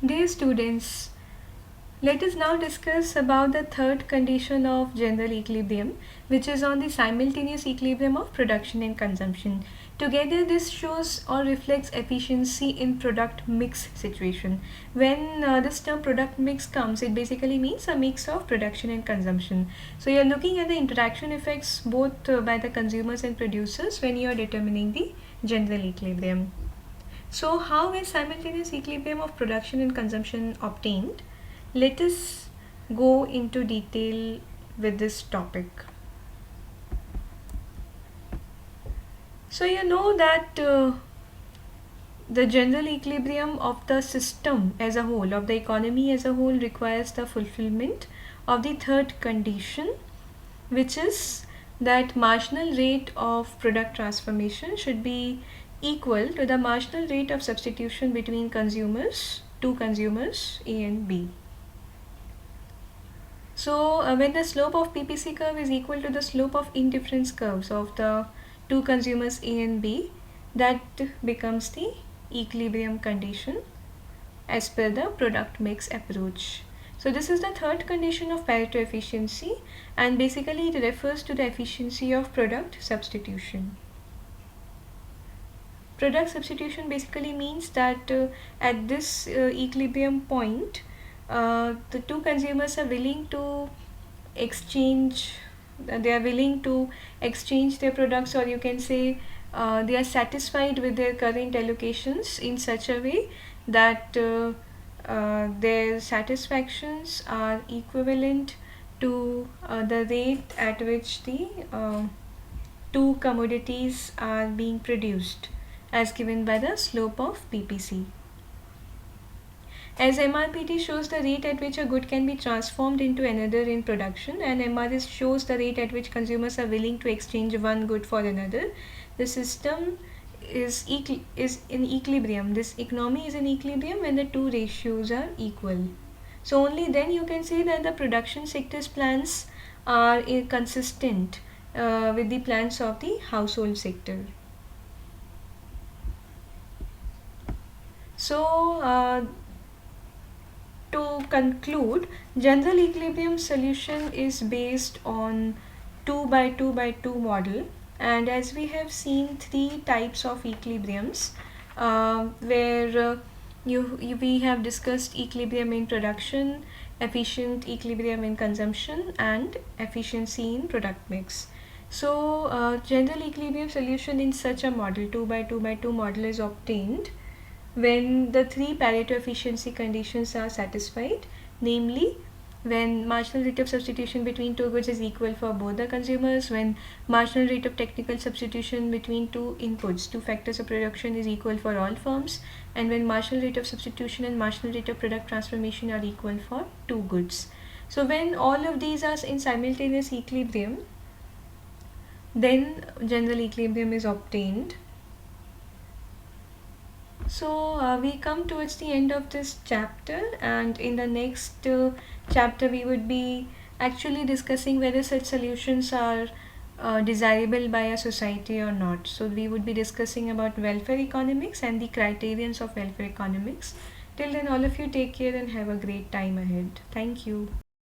Dear students, let us now discuss about the third condition of general equilibrium, which is on the simultaneous equilibrium of production and consumption. Together this shows or reflects efficiency in product mix situation. When this term product mix comes, it basically means a mix of production and consumption. So you are looking at the interaction effects both by the consumers and producers when you are determining the general equilibrium. So how is simultaneous equilibrium of production and consumption obtained? Let us go into detail with this topic. So you know that the general equilibrium of the system as a whole, of the economy as a whole, requires the fulfillment of the third condition, which is that marginal rate of product transformation should be equal to the marginal rate of substitution between two consumers A and B. So when the slope of PPC curve is equal to the slope of indifference curves of the two consumers A and B, that becomes the equilibrium condition as per the product mix approach. So this is the third condition of Pareto efficiency, and basically it refers to the efficiency of product substitution. Product substitution basically means that at this equilibrium point, the two consumers are willing to exchange their products, or you can say they are satisfied with their current allocations in such a way that their satisfactions are equivalent to the rate at which the two commodities are being produced, as given by the slope of PPC. As MRPT shows the rate at which a good can be transformed into another in production, and MRS shows the rate at which consumers are willing to exchange one good for another, the system is in equilibrium. This economy is in equilibrium when the two ratios are equal. So only then you can say that the production sector's plans are consistent with the plans of the household sector. So to conclude, general equilibrium solution is based on 2 by 2 by 2 model, and as we have seen three types of equilibriums where we have discussed equilibrium in production, efficient equilibrium in consumption, and efficiency in product mix. So general equilibrium solution in such a model, 2 by 2 by 2 model, is obtained when the three Pareto efficiency conditions are satisfied, namely when marginal rate of substitution between two goods is equal for both the consumers, when marginal rate of technical substitution between two inputs, two factors of production, is equal for all firms, and when marginal rate of substitution and marginal rate of product transformation are equal for two goods. So when all of these are in simultaneous equilibrium, then general equilibrium is obtained. So we come towards the end of this chapter, and in the next chapter we would be actually discussing whether such solutions are desirable by a society or not. So we would be discussing about welfare economics and the criterions of welfare economics. Till then, all of you take care and have a great time ahead. Thank you.